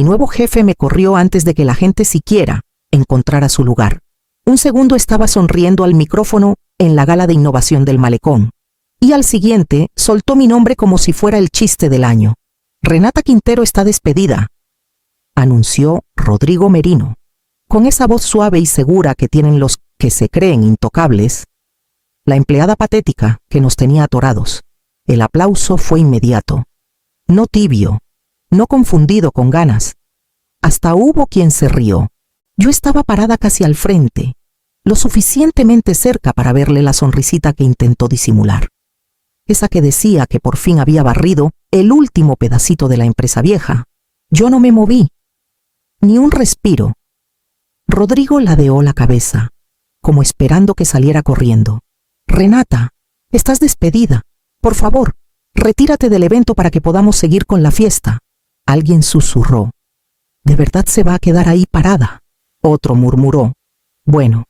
nuevo jefe me corrió antes de que la gente siquiera encontrara su lugar. Un segundo estaba sonriendo al micrófono en la gala de innovación del malecón, y al siguiente soltó mi nombre como si fuera el chiste del año. Renata Quintero está despedida, anunció Rodrigo Merino, con esa voz suave y segura que tienen los que se creen intocables. La empleada patética que nos tenía atorados. El aplauso fue inmediato, no tibio, no confundido con ganas. Hasta hubo quien se rió. Yo estaba parada casi al frente, lo suficientemente cerca para verle la sonrisita que intentó disimular. Esa que decía que por fin había barrido el último pedacito de la empresa vieja. Yo no me moví, ni un respiro. Rodrigo ladeó la cabeza, como esperando que saliera corriendo. Renata, estás despedida. Por favor, retírate del evento para que podamos seguir con la fiesta. Alguien susurró. ¿De verdad se va a quedar ahí parada? Otro murmuró. Bueno,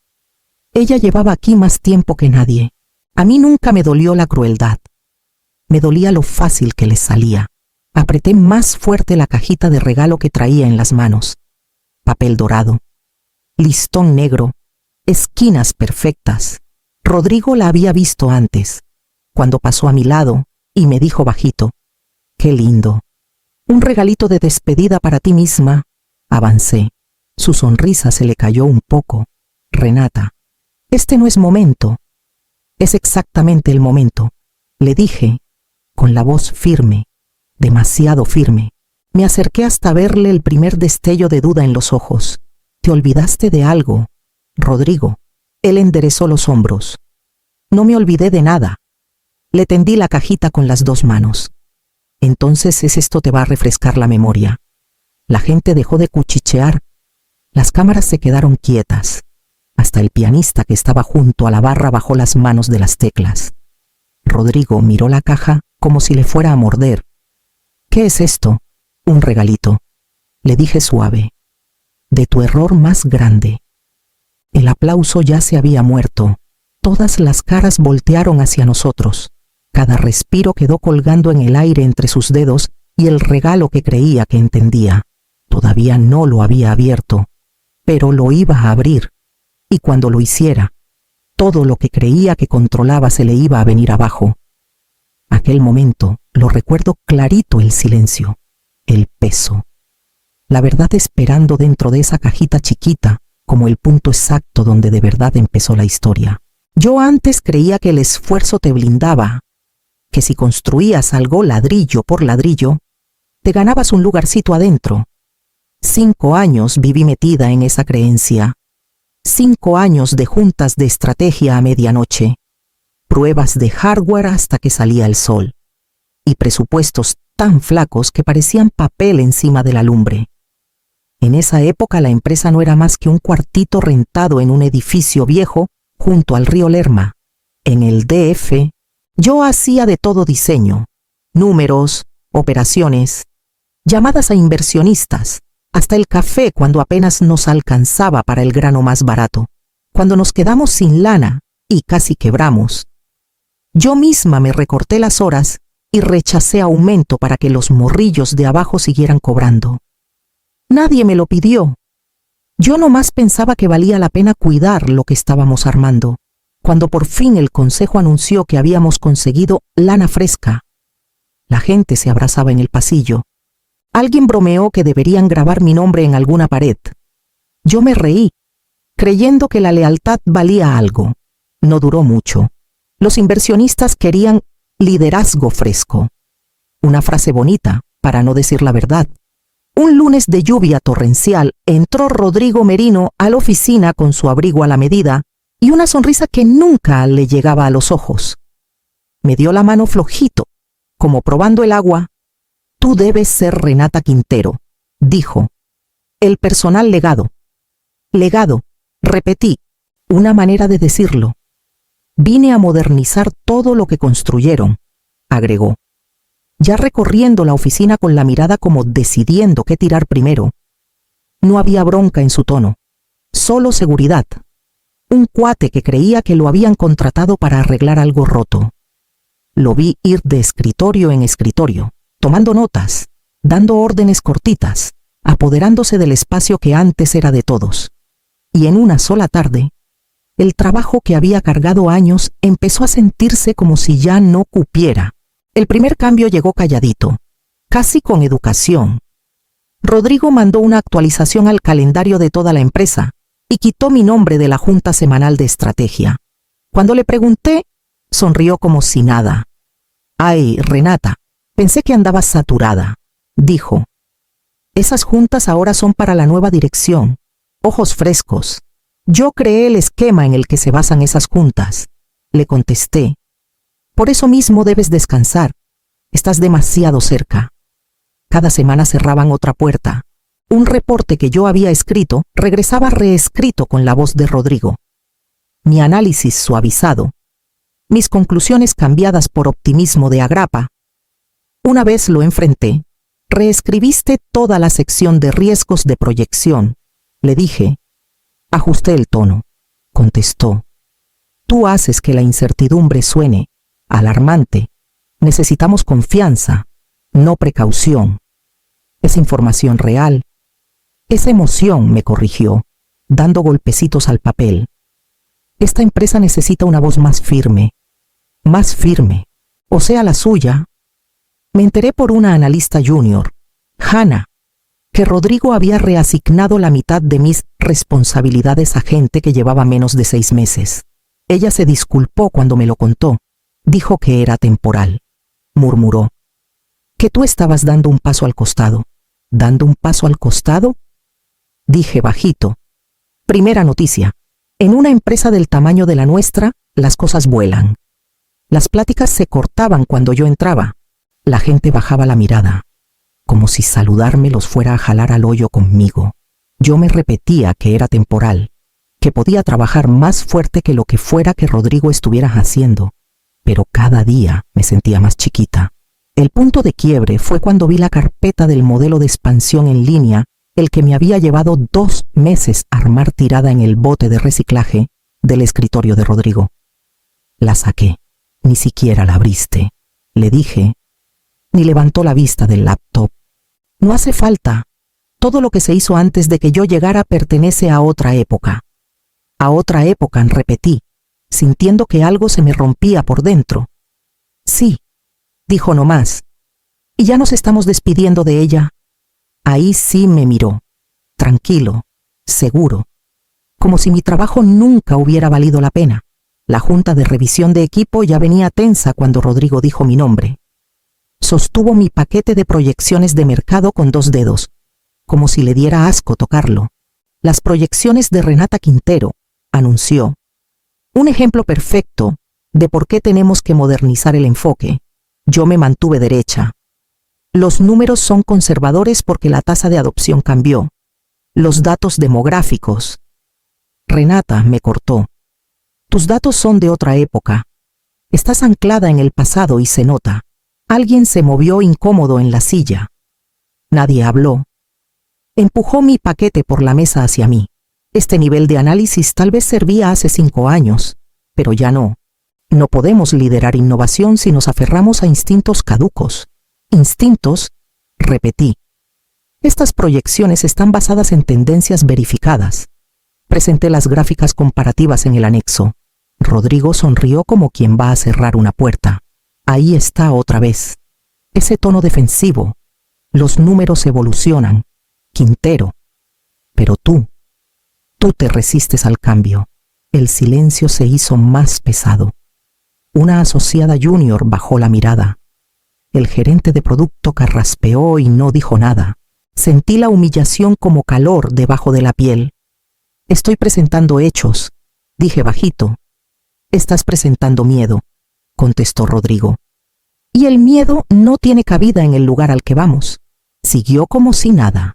ella llevaba aquí más tiempo que nadie. A mí nunca me dolió la crueldad. Me dolía lo fácil que les salía. Apreté más fuerte la cajita de regalo que traía en las manos. Papel dorado, listón negro, esquinas perfectas. Rodrigo la había visto antes, cuando pasó a mi lado y me dijo bajito, «Qué lindo. Un regalito de despedida para ti misma». Avancé. Su sonrisa se le cayó un poco. «Renata, este no es momento». «Es exactamente el momento», le dije, con la voz firme, demasiado firme. Me acerqué hasta verle el primer destello de duda en los ojos. «¿Te olvidaste de algo, Rodrigo?» Él enderezó los hombros. «No me olvidé de nada». Le tendí la cajita con las dos manos. «Entonces esto te va a refrescar la memoria». La gente dejó de cuchichear. Las cámaras se quedaron quietas. Hasta el pianista que estaba junto a la barra bajó las manos de las teclas. Rodrigo miró la caja como si le fuera a morder. «¿Qué es esto?» «Un regalito», le dije suave. «De tu error más grande». El aplauso ya se había muerto. Todas las caras voltearon hacia nosotros. Cada respiro quedó colgando en el aire entre sus dedos y el regalo que creía que entendía. Todavía no lo había abierto, pero lo iba a abrir. Y cuando lo hiciera, todo lo que creía que controlaba se le iba a venir abajo. Aquel momento, lo recuerdo clarito, el silencio, el peso. La verdad esperando dentro de esa cajita chiquita, como el punto exacto donde de verdad empezó la historia. Yo antes creía que el esfuerzo te blindaba, que si construías algo ladrillo por ladrillo, te ganabas un lugarcito adentro. 5 años viví metida en esa creencia. 5 años de juntas de estrategia a medianoche, pruebas de hardware hasta que salía el sol, y presupuestos tan flacos que parecían papel encima de la lumbre. En esa época la empresa no era más que un cuartito rentado en un edificio viejo junto al río Lerma. En el DF, yo hacía de todo diseño, números, operaciones, llamadas a inversionistas, hasta el café cuando apenas nos alcanzaba para el grano más barato, cuando nos quedamos sin lana y casi quebramos. Yo misma me recorté las horas y rechacé aumento para que los morrillos de abajo siguieran cobrando. Nadie me lo pidió. Yo nomás pensaba que valía la pena cuidar lo que estábamos armando, cuando por fin el consejo anunció que habíamos conseguido lana fresca. La gente se abrazaba en el pasillo. Alguien bromeó que deberían grabar mi nombre en alguna pared. Yo me reí, creyendo que la lealtad valía algo. No duró mucho. Los inversionistas querían liderazgo fresco. Una frase bonita, para no decir la verdad. Un lunes de lluvia torrencial entró Rodrigo Merino a la oficina con su abrigo a la medida y una sonrisa que nunca le llegaba a los ojos. Me dio la mano flojito, como probando el agua. «Tú debes ser Renata Quintero», dijo. «El personal legado». «Legado», repetí, una manera de decirlo. «Vine a modernizar todo lo que construyeron», agregó. Ya recorriendo la oficina con la mirada como decidiendo qué tirar primero. No había bronca en su tono, solo seguridad. Un cuate que creía que lo habían contratado para arreglar algo roto. Lo vi ir de escritorio en escritorio, tomando notas, dando órdenes cortitas, apoderándose del espacio que antes era de todos. Y en una sola tarde, el trabajo que había cargado años empezó a sentirse como si ya no cupiera. El primer cambio llegó calladito, casi con educación. Rodrigo mandó una actualización al calendario de toda la empresa y quitó mi nombre de la junta semanal de estrategia. Cuando le pregunté, sonrió como si nada. «Ay, Renata, pensé que andabas saturada», dijo. «Esas juntas ahora son para la nueva dirección. Ojos frescos. Yo creé el esquema en el que se basan esas juntas», le contesté. «Por eso mismo debes descansar. Estás demasiado cerca». Cada semana cerraban otra puerta. Un reporte que yo había escrito regresaba reescrito con la voz de Rodrigo. Mi análisis suavizado, mis conclusiones cambiadas por optimismo de agrapa. Una vez lo enfrenté. «Reescribiste toda la sección de riesgos de proyección», le dije. Ajusté el tono. Contestó. «Tú haces que la incertidumbre suene alarmante. Necesitamos confianza, no precaución. Es información real». «Es emoción», me corrigió, dando golpecitos al papel. «Esta empresa necesita una voz más firme, o sea, la suya». Me enteré por una analista junior, Hannah, que Rodrigo había reasignado la mitad de mis responsabilidades a gente que llevaba menos de 6 meses. Ella se disculpó cuando me lo contó. Dijo que era temporal. Murmuró. «¿Que tú estabas dando un paso al costado?» «¿Dando un paso al costado?», dije bajito. Primera noticia. En una empresa del tamaño de la nuestra, las cosas vuelan. Las pláticas se cortaban cuando yo entraba. La gente bajaba la mirada, como si saludarme los fuera a jalar al hoyo conmigo. Yo me repetía que era temporal, que podía trabajar más fuerte que lo que fuera que Rodrigo estuviera haciendo, pero cada día me sentía más chiquita. El punto de quiebre fue cuando vi la carpeta del modelo de expansión en línea, el que me había llevado 2 meses armar tirada en el bote de reciclaje del escritorio de Rodrigo. La saqué. «Ni siquiera la abriste», le dije, ni levantó la vista del laptop. «No hace falta. Todo lo que se hizo antes de que yo llegara pertenece a otra época». «A otra época», repetí, sintiendo que algo se me rompía por dentro. «Sí», dijo nomás. «Y ya nos estamos despidiendo de ella». Ahí sí me miró, tranquilo, seguro, como si mi trabajo nunca hubiera valido la pena. La junta de revisión de equipo ya venía tensa cuando Rodrigo dijo mi nombre. Sostuvo mi paquete de proyecciones de mercado con 2 dedos, como si le diera asco tocarlo. «Las proyecciones de Renata Quintero», anunció. «Un ejemplo perfecto de por qué tenemos que modernizar el enfoque». Yo me mantuve derecha. «Los números son conservadores porque la tasa de adopción cambió. Los datos demográficos». «Renata», me cortó. «Tus datos son de otra época. Estás anclada en el pasado y se nota». Alguien se movió incómodo en la silla. Nadie habló. Empujó mi paquete por la mesa hacia mí. Este nivel de análisis tal vez servía hace 5 años, pero ya no. No podemos liderar innovación si nos aferramos a instintos caducos. «Instintos», repetí. «Estas proyecciones están basadas en tendencias verificadas». Presenté las gráficas comparativas en el anexo. Rodrigo sonrió como quien va a cerrar una puerta. Ahí está otra vez. Ese tono defensivo. Los números evolucionan. Quintero. Pero tú te resistes al cambio. El silencio se hizo más pesado. Una asociada junior bajó la mirada. El gerente de producto carraspeó y no dijo nada. Sentí la humillación como calor debajo de la piel. «Estoy presentando hechos», dije bajito. «Estás presentando miedo», contestó Rodrigo. «Y el miedo no tiene cabida en el lugar al que vamos». Siguió como si nada.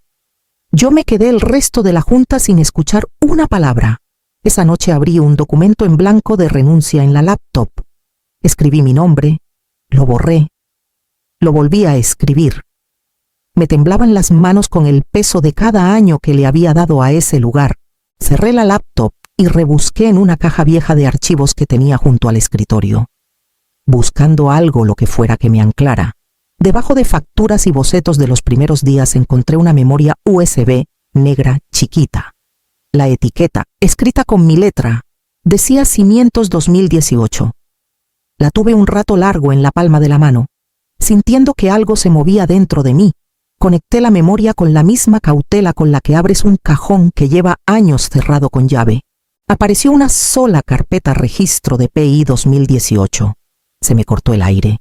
Yo me quedé el resto de la junta sin escuchar una palabra. Esa noche abrí un documento en blanco de renuncia en la laptop. Escribí mi nombre, lo borré, lo volví a escribir. Me temblaban las manos con el peso de cada año que le había dado a ese lugar. Cerré la laptop y rebusqué en una caja vieja de archivos que tenía junto al escritorio, buscando algo lo que fuera que me anclara. Debajo de facturas y bocetos de los primeros días encontré una memoria USB negra chiquita. La etiqueta, escrita con mi letra, decía Cimientos 2018. La tuve un rato largo en la palma de la mano, sintiendo que algo se movía dentro de mí. Conecté la memoria con la misma cautela con la que abres un cajón que lleva años cerrado con llave. Apareció una sola carpeta registro de PI 2018. Se me cortó el aire.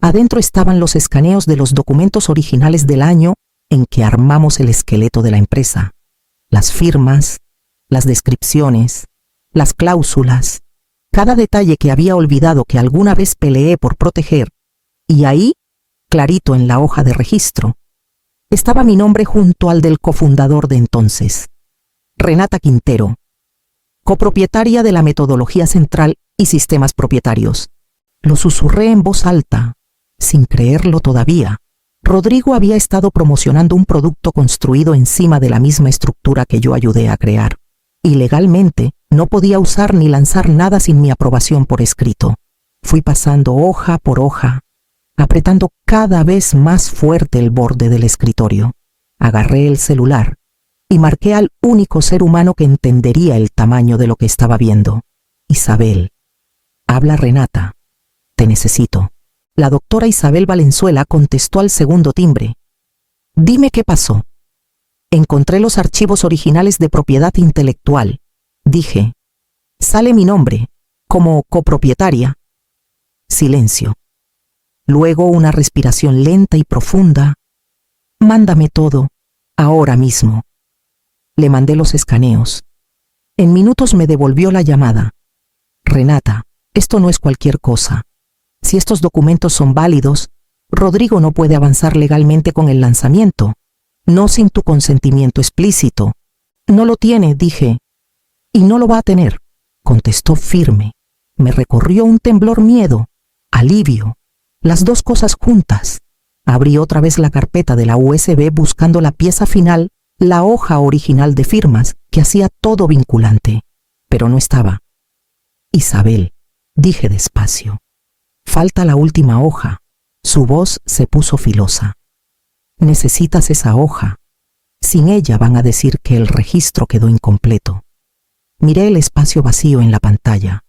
Adentro estaban los escaneos de los documentos originales del año en que armamos el esqueleto de la empresa. Las firmas, las descripciones, las cláusulas, cada detalle que había olvidado que alguna vez peleé por proteger. Y ahí, clarito en la hoja de registro, estaba mi nombre junto al del cofundador de entonces, Renata Quintero, copropietaria de la metodología central y sistemas propietarios. Lo susurré en voz alta, sin creerlo todavía. Rodrigo había estado promocionando un producto construido encima de la misma estructura que yo ayudé a crear, y legalmente no podía usar ni lanzar nada sin mi aprobación por escrito. Fui pasando hoja por hoja, apretando cada vez más fuerte el borde del escritorio. Agarré el celular y marqué al único ser humano que entendería el tamaño de lo que estaba viendo. Isabel. Habla Renata. Te necesito. La doctora Isabel Valenzuela contestó al segundo timbre. Dime qué pasó. Encontré los archivos originales de propiedad intelectual. Dije. Sale mi nombre, como copropietaria. Silencio. Luego una respiración lenta y profunda. Mándame todo, ahora mismo. Le mandé los escaneos. En minutos me devolvió la llamada. Renata, esto no es cualquier cosa. Si estos documentos son válidos, Rodrigo no puede avanzar legalmente con el lanzamiento. No sin tu consentimiento explícito. No lo tiene, dije. Y no lo va a tener, contestó firme. Me recorrió un temblor miedo, alivio. Las dos cosas juntas. Abrí otra vez la carpeta de la USB buscando la pieza final, la hoja original de firmas que hacía todo vinculante. Pero no estaba. Isabel, dije despacio. Falta la última hoja. Su voz se puso filosa. Necesitas esa hoja. Sin ella van a decir que el registro quedó incompleto. Miré el espacio vacío en la pantalla,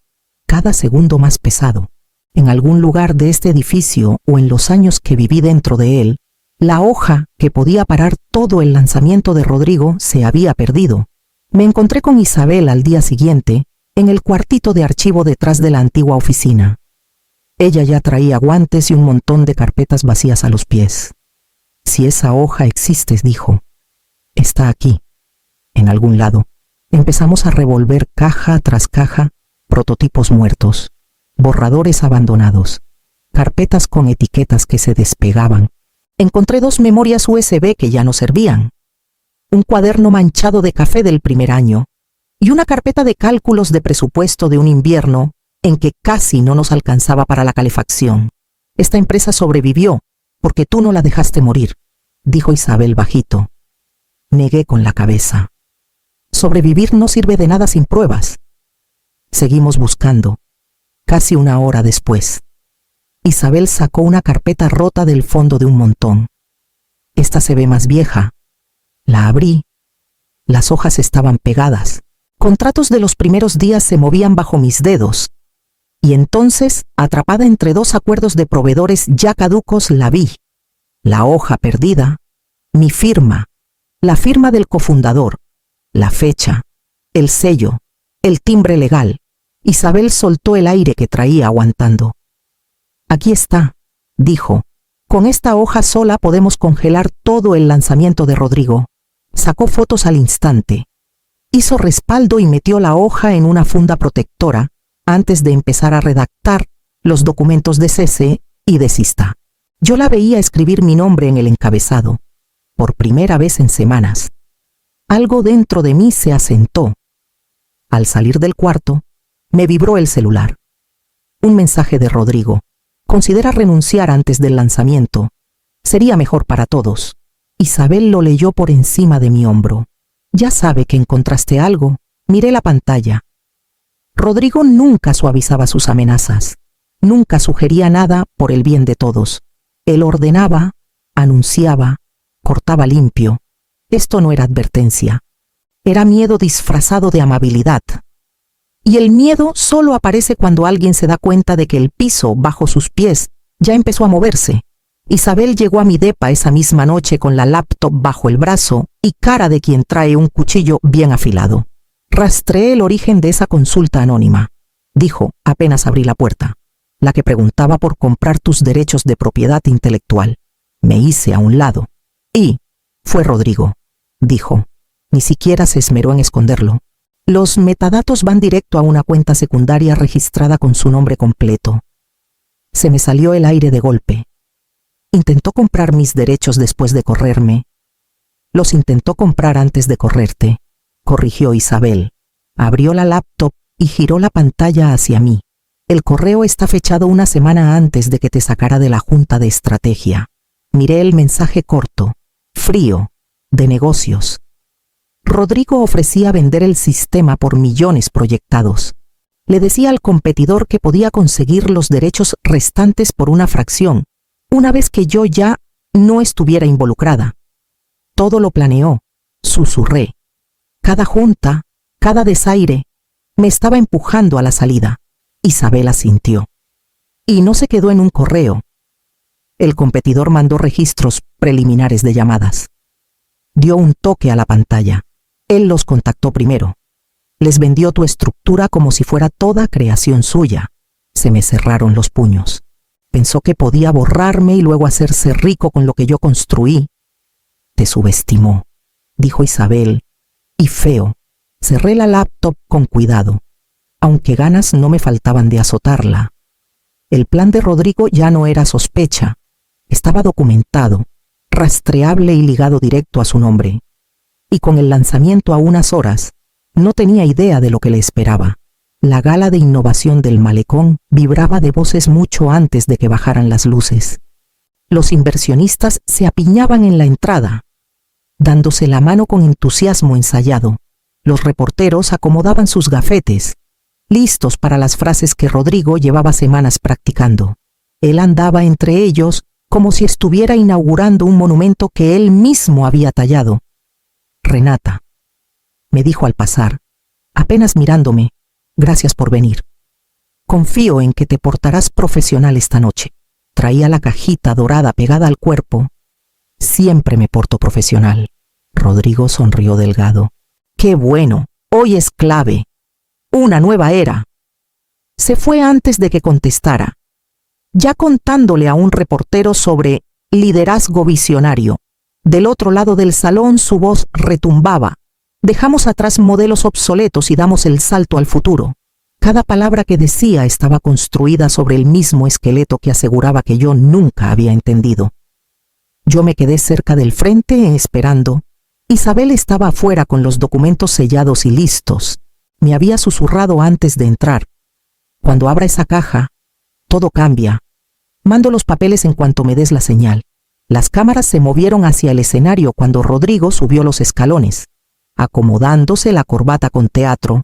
cada segundo más pesado. En algún lugar de este edificio o en los años que viví dentro de él, la hoja que podía parar todo el lanzamiento de Rodrigo se había perdido. Me encontré con Isabel al día siguiente en el cuartito de archivo detrás de la antigua oficina. Ella ya traía guantes y un montón de carpetas vacías a los pies. Si esa hoja existe, dijo, está aquí, en algún lado. Empezamos a revolver caja tras caja, prototipos muertos, borradores abandonados, carpetas con etiquetas que se despegaban. Encontré 2 memorias USB que ya no servían, un cuaderno manchado de café del primer año y una carpeta de cálculos de presupuesto de un invierno en que casi no nos alcanzaba para la calefacción. Esta empresa sobrevivió porque tú no la dejaste morir, dijo Isabel bajito. Negué con la cabeza. Sobrevivir no sirve de nada sin pruebas. Seguimos buscando. Casi una hora después, Isabel sacó una carpeta rota del fondo de un montón. Esta se ve más vieja. La abrí. Las hojas estaban pegadas. Contratos de los primeros días se movían bajo mis dedos. Y entonces, atrapada entre 2 acuerdos de proveedores ya caducos, la vi. La hoja perdida, mi firma, la firma del cofundador, la fecha, el sello, el timbre legal. Isabel soltó el aire que traía aguantando. Aquí está, dijo. Con esta hoja sola podemos congelar todo el lanzamiento de Rodrigo. Sacó fotos al instante. Hizo respaldo y metió la hoja en una funda protectora antes de empezar a redactar los documentos de cese y desista. Yo la veía escribir mi nombre en el encabezado, por primera vez en semanas. Algo dentro de mí se asentó. Al salir del cuarto, me vibró el celular. Un mensaje de Rodrigo. Considera renunciar antes del lanzamiento. Sería mejor para todos. Isabel lo leyó por encima de mi hombro. Ya sabe que encontraste algo. Miré la pantalla. Rodrigo nunca suavizaba sus amenazas. Nunca sugería nada por el bien de todos. Él ordenaba, anunciaba, cortaba limpio. Esto no era advertencia. Era miedo disfrazado de amabilidad. Y el miedo solo aparece cuando alguien se da cuenta de que el piso bajo sus pies ya empezó a moverse. Isabel llegó a mi depa esa misma noche con la laptop bajo el brazo y cara de quien trae un cuchillo bien afilado. Rastreé el origen de esa consulta anónima, dijo apenas abrí la puerta. La que preguntaba por comprar tus derechos de propiedad intelectual. Me hice a un lado. Y fue Rodrigo, dijo. Ni siquiera se esmeró en esconderlo. Los metadatos van directo a una cuenta secundaria registrada con su nombre completo. Se me salió el aire de golpe. Intentó comprar mis derechos después de correrme. Los intentó comprar antes de correrte, corrigió Isabel. Abrió la laptop y giró la pantalla hacia mí. El correo está fechado una semana antes de que te sacara de la junta de estrategia. Miré el mensaje corto, frío, de negocios. Rodrigo ofrecía vender el sistema por millones proyectados. Le decía al competidor que podía conseguir los derechos restantes por una fracción, una vez que yo ya no estuviera involucrada. Todo lo planeó, susurré. Cada junta, cada desaire, me estaba empujando a la salida. Isabel asintió. Y no se quedó en un correo. El competidor mandó registros preliminares de llamadas. Dio un toque a la pantalla. Él los contactó primero. Les vendió tu estructura como si fuera toda creación suya. Se me cerraron los puños. Pensó que podía borrarme y luego hacerse rico con lo que yo construí. Te subestimó, dijo Isabel, y feo. Cerré la laptop con cuidado, aunque ganas no me faltaban de azotarla. El plan de Rodrigo ya no era sospecha. Estaba documentado, rastreable y ligado directo a su nombre. Y con el lanzamiento a unas horas, no tenía idea de lo que le esperaba. La gala de innovación del Malecón vibraba de voces mucho antes de que bajaran las luces. Los inversionistas se apiñaban en la entrada, dándose la mano con entusiasmo ensayado. Los reporteros acomodaban sus gafetes, listos para las frases que Rodrigo llevaba semanas practicando. Él andaba entre ellos como si estuviera inaugurando un monumento que él mismo había tallado. Renata, me dijo al pasar, apenas mirándome, gracias por venir. Confío en que te portarás profesional esta noche. Traía la cajita dorada pegada al cuerpo. Siempre me porto profesional. Rodrigo sonrió delgado. ¡Qué bueno! Hoy es clave. Una nueva era. Se fue antes de que contestara, ya contándole a un reportero sobre liderazgo visionario. Del otro lado del salón su voz retumbaba. Dejamos atrás modelos obsoletos y damos el salto al futuro. Cada palabra que decía estaba construida sobre el mismo esqueleto que aseguraba que yo nunca había entendido. Yo me quedé cerca del frente esperando. Isabel estaba afuera con los documentos sellados y listos. Me había susurrado antes de entrar. Cuando abra esa caja, todo cambia. Mando los papeles en cuanto me des la señal. Las cámaras se movieron hacia el escenario cuando Rodrigo subió los escalones. Acomodándose la corbata con teatro,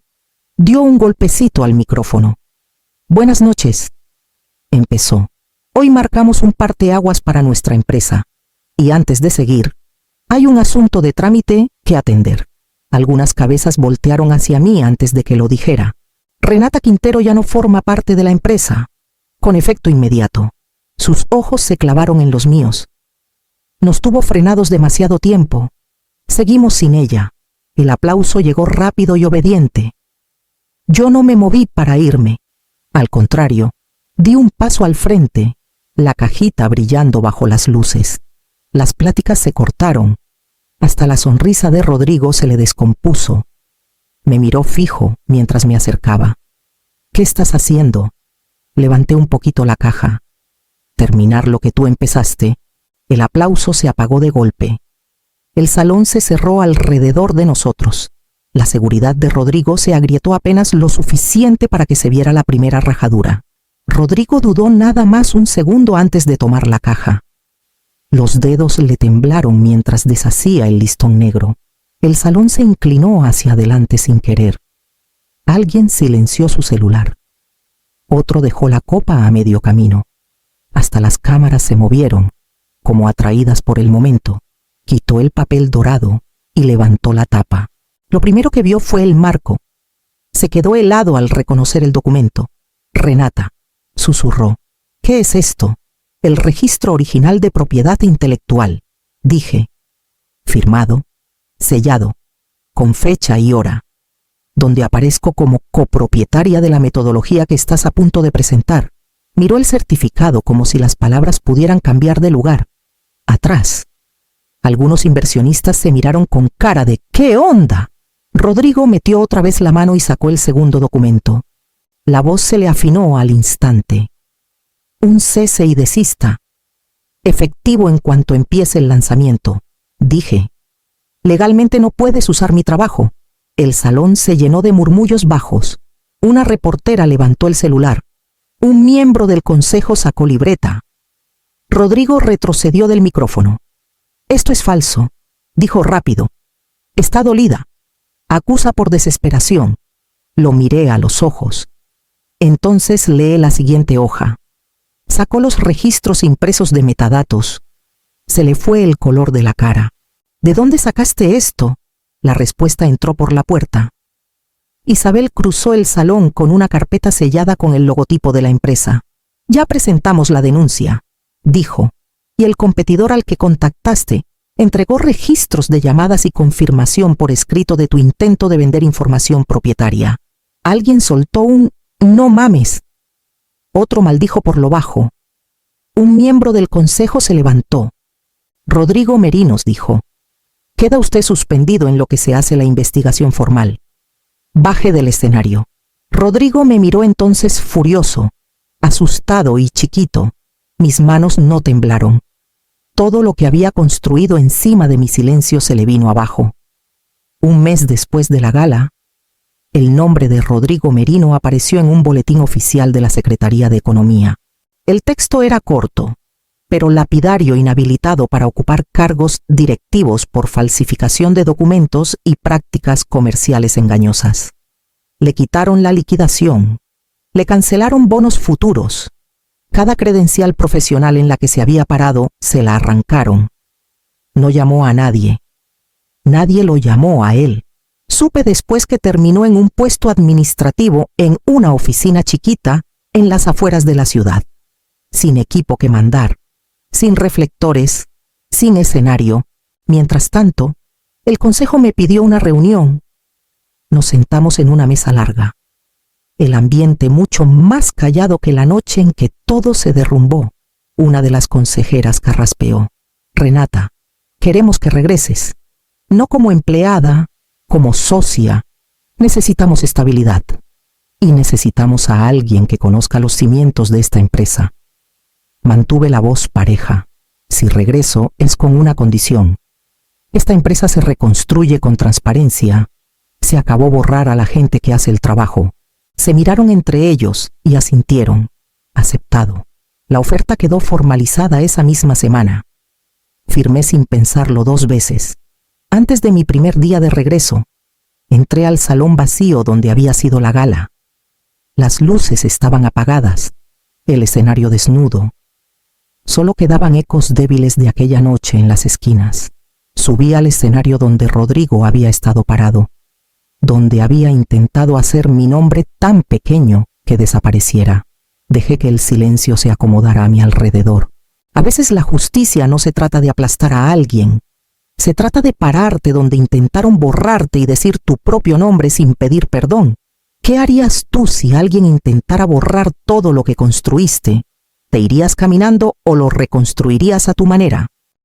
dio un golpecito al micrófono. Buenas noches, empezó. Hoy marcamos un parteaguas para nuestra empresa. Y antes de seguir, hay un asunto de trámite que atender. Algunas cabezas voltearon hacia mí antes de que lo dijera. Renata Quintero ya no forma parte de la empresa. Con efecto inmediato, sus ojos se clavaron en los míos. Nos tuvo frenados demasiado tiempo. Seguimos sin ella. El aplauso llegó rápido y obediente. Yo no me moví para irme. Al contrario, di un paso al frente, la cajita brillando bajo las luces. Las pláticas se cortaron. Hasta la sonrisa de Rodrigo se le descompuso. Me miró fijo mientras me acercaba. ¿Qué estás haciendo? Levanté un poquito la caja. Terminar lo que tú empezaste. El aplauso se apagó de golpe. El salón se cerró alrededor de nosotros. La seguridad de Rodrigo se agrietó apenas lo suficiente para que se viera la primera rajadura. Rodrigo dudó nada más un segundo antes de tomar la caja. Los dedos le temblaron mientras deshacía el listón negro. El salón se inclinó hacia adelante sin querer. Alguien silenció su celular. Otro dejó la copa a medio camino. Hasta las cámaras se movieron. como atraídas por el momento. Quitó el papel dorado y levantó la tapa. Lo primero que vio fue el marco. Se quedó helado al reconocer el documento. Renata, susurró. ¿Qué es esto? El registro original de propiedad intelectual. Dije. Firmado, sellado, con fecha y hora, donde aparezco como copropietaria de la metodología que estás a punto de presentar. Miró el certificado como si las palabras pudieran cambiar de lugar. Atrás. Algunos inversionistas se miraron con cara de ¿qué onda? Rodrigo metió otra vez la mano y sacó el segundo documento. La voz se le afinó al instante. Un cese y desista. Efectivo en cuanto empiece el lanzamiento. Dije. Legalmente no puedes usar mi trabajo. El salón se llenó de murmullos bajos. Una reportera levantó el celular. Un miembro del consejo sacó libreta. Rodrigo retrocedió del micrófono. Esto es falso, dijo rápido. Está dolida. Acusa por desesperación. Lo miré a los ojos. Entonces lee la siguiente hoja. Sacó los registros impresos de metadatos. Se le fue el color de la cara. ¿De dónde sacaste esto? La respuesta entró por la puerta. Isabel cruzó el salón con una carpeta sellada con el logotipo de la empresa. Ya presentamos la denuncia, dijo, y el competidor al que contactaste entregó registros de llamadas y confirmación por escrito de tu intento de vender información propietaria. Alguien soltó un «no mames». Otro maldijo por lo bajo. Un miembro del consejo se levantó. Rodrigo Merinos dijo, «Queda usted suspendido en lo que se hace la investigación formal. Baje del escenario». Rodrigo me miró entonces furioso, asustado y chiquito. Mis manos no temblaron. Todo lo que había construido encima de mi silencio se le vino abajo. Un mes después de la gala, el nombre de Rodrigo Merino apareció en un boletín oficial de la Secretaría de Economía. El texto era corto, pero lapidario, inhabilitado para ocupar cargos directivos por falsificación de documentos y prácticas comerciales engañosas. Le quitaron la liquidación, le cancelaron bonos futuros. Cada credencial profesional en la que se había parado se la arrancaron. No llamó a nadie. Nadie lo llamó a él. Supe después que terminó en un puesto administrativo en una oficina chiquita en las afueras de la ciudad, sin equipo que mandar, sin reflectores, sin escenario. Mientras tanto, el consejo me pidió una reunión. Nos sentamos en una mesa larga. El ambiente mucho más callado que la noche en que todo se derrumbó. Una de las consejeras carraspeó. Renata, queremos que regreses. No como empleada, como socia. Necesitamos estabilidad. Y necesitamos a alguien que conozca los cimientos de esta empresa. Mantuve la voz pareja. Si regreso es con una condición. Esta empresa se reconstruye con transparencia. Se acabó borrar a la gente que hace el trabajo. Se miraron entre ellos y asintieron. Aceptado. La oferta quedó formalizada esa misma semana. Firmé sin pensarlo 2 veces. Antes de mi primer día de regreso, entré al salón vacío donde había sido la gala. Las luces estaban apagadas, el escenario desnudo. Solo quedaban ecos débiles de aquella noche en las esquinas. Subí al escenario donde Rodrigo había estado parado, donde había intentado hacer mi nombre tan pequeño que desapareciera. Dejé que el silencio se acomodara a mi alrededor. A veces la justicia no se trata de aplastar a alguien. Se trata de pararte donde intentaron borrarte y decir tu propio nombre sin pedir perdón. ¿Qué harías tú si alguien intentara borrar todo lo que construiste? ¿Te irías caminando o lo reconstruirías a tu manera?